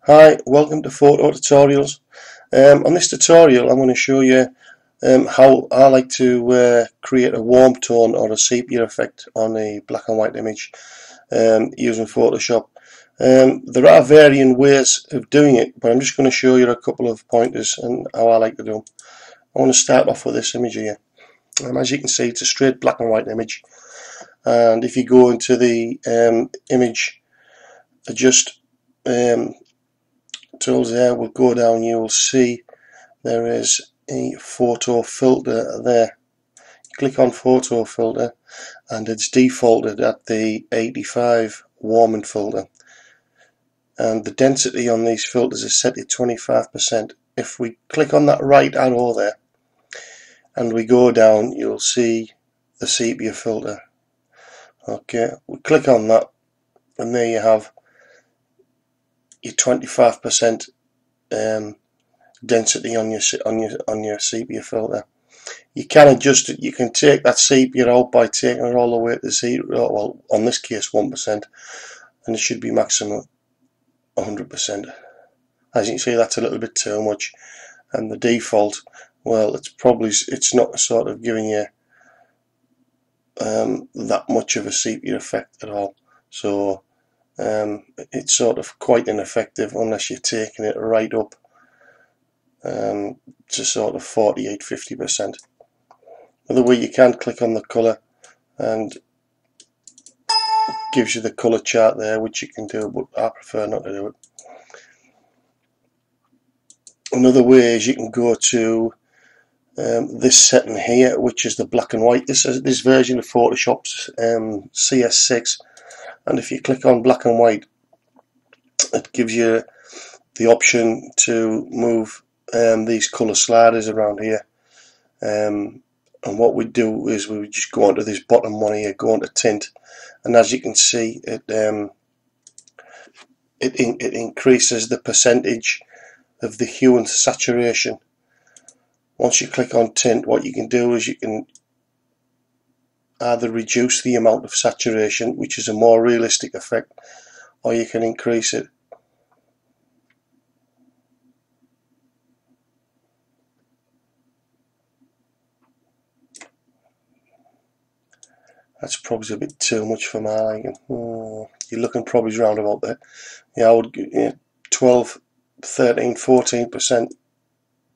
Hi, welcome to Photo Tutorials. On this tutorial I'm going to show you how I like to create a warm tone or a sepia effect on a black and white image using Photoshop. There are varying ways of doing it, but I'm just going to show you a couple of pointers and how I like to do them. I want to start off with this image here. As you can see, it's a straight black and white image, and if you go into the image adjust tools there, we'll go down, you will see there is a photo filter there. Click on photo filter and it's defaulted at the 85 warming filter, and the density on these filters is set to 25%. If we click on that right arrow there and we go down, you'll see the sepia filter. Okay, we click on that and there you have your 25% density on your sepia filter. You can adjust it. You can take that sepia out by taking it all the way to 0, well, on this case 1%, and it should be maximum 100%. As you can see, that's a little bit too much, and the default, well, it's not sort of giving you that much of a sepia effect at all. So it's sort of quite ineffective unless you're taking it right up to sort of 48–50%. Another way, you can click on the colour and gives you the colour chart there, which you can do, but I prefer not to do it. Another way is you can go to this setting here, which is the black and white. This version of Photoshop's CS6, and if you click on black and white, it gives you the option to move these colour sliders around here, and what we do is we just go onto this bottom one here, go onto tint, and as you can see, it increases the percentage of the hue and saturation. Once you click on tint, what you can do is you can either reduce the amount of saturation, which is a more realistic effect, or you can increase it. That's probably a bit too much for my liking. You're looking probably around about there. Yeah, I would 12, 13, 14%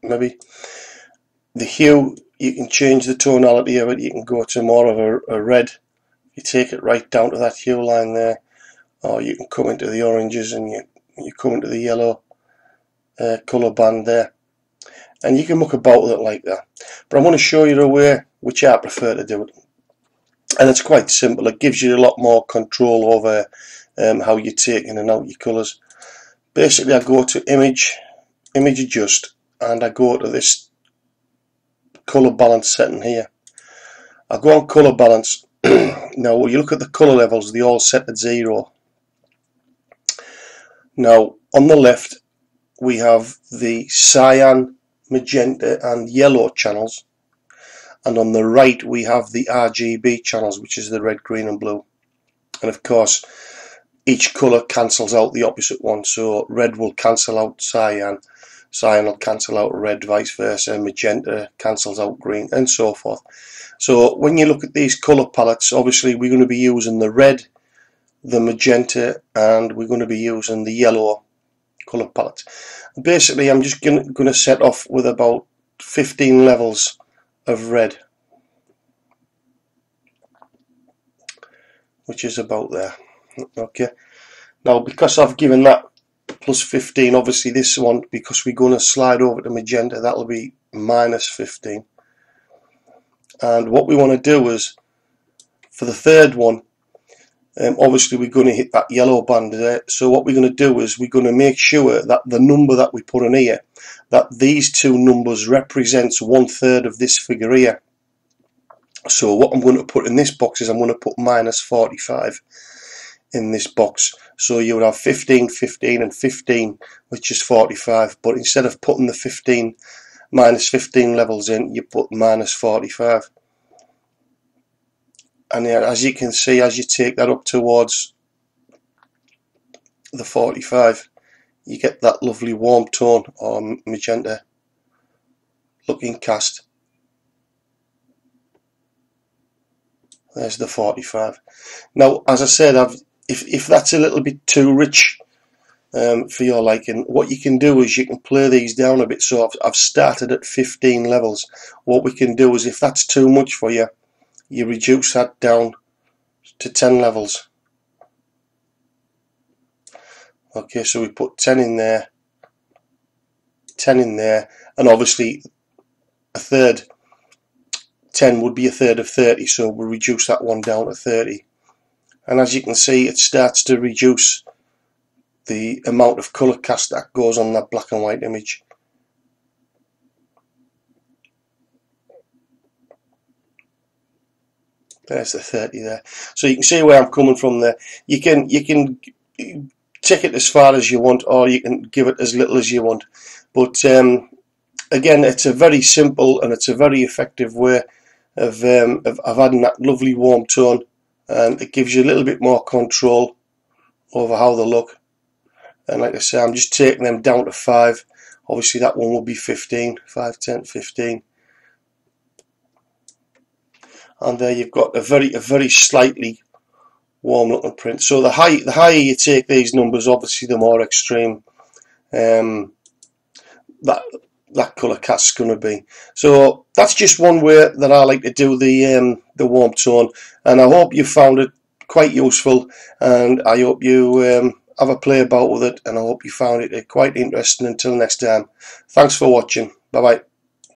maybe. The hue, you can change the tonality of it. You can go to more of a red. You take it right down to that hue line there, or you can come into the oranges and you come into the yellow colour band there, and you can muck about with it like that. But I'm going to show you a way which I prefer to do it, and it's quite simple. It gives you a lot more control over how you take in and out your colours. Basically, I go to image adjust, and I go to this colour balance setting here. I go on colour balance. Now when you look at the colour levels, they all set at 0. Now on the left we have the cyan, magenta and yellow channels, and on the right we have the RGB channels, which is the red, green and blue. And of course each colour cancels out the opposite one, so red will cancel out cyan, cyan will cancel out red, vice versa, magenta cancels out green, and so forth. So when you look at these colour palettes, obviously we're going to be using the red, the magenta, and we're going to be using the yellow colour palette. Basically I'm just going to set off with about 15 levels of red, which is about there. Okay, now because I've given that plus 15, obviously this one, because we're going to slide over to magenta, that'll be minus 15. And what we want to do is, for the third one, obviously we're going to hit that yellow band there. So what we're going to do is we're going to make sure that the number that we put in here, that these two numbers represents 1/3 of this figure here. So what I'm going to put in this box is I'm going to put minus 45 in this box. So you would have 15, 15 and 15, which is 45, but instead of putting the 15 minus 15 levels in, you put minus 45. And as you can see, as you take that up towards the 45, you get that lovely warm tone or magenta looking cast. There's the 45. Now, as I said, if that's a little bit too rich for your liking, what you can do is you can play these down a bit. So I've started at 15 levels. What we can do is, if that's too much for you, you reduce that down to 10 levels. Okay, so we put 10 in there, 10 in there, and obviously a third. 10 would be a third of 30, so we'll reduce that one down to 30. And as you can see, it starts to reduce the amount of colour cast that goes on that black and white image. There's the 30 there. So you can see where I'm coming from there. You can take it as far as you want, or you can give it as little as you want. But again, it's a very simple and it's a very effective way of adding that lovely warm tone, and it gives you a little bit more control over how they look. And like I say, I'm just taking them down to 5. Obviously that one will be 15, 5, 10, 15. And there you've got a very slightly warm looking print. So the higher you take these numbers, obviously the more extreme that colour cast is going to be. So that's just one way that I like to do the warm tone, and I hope you found it quite useful, and I hope you have a play about with it, and I hope you found it quite interesting. Until next time, thanks for watching. Bye bye.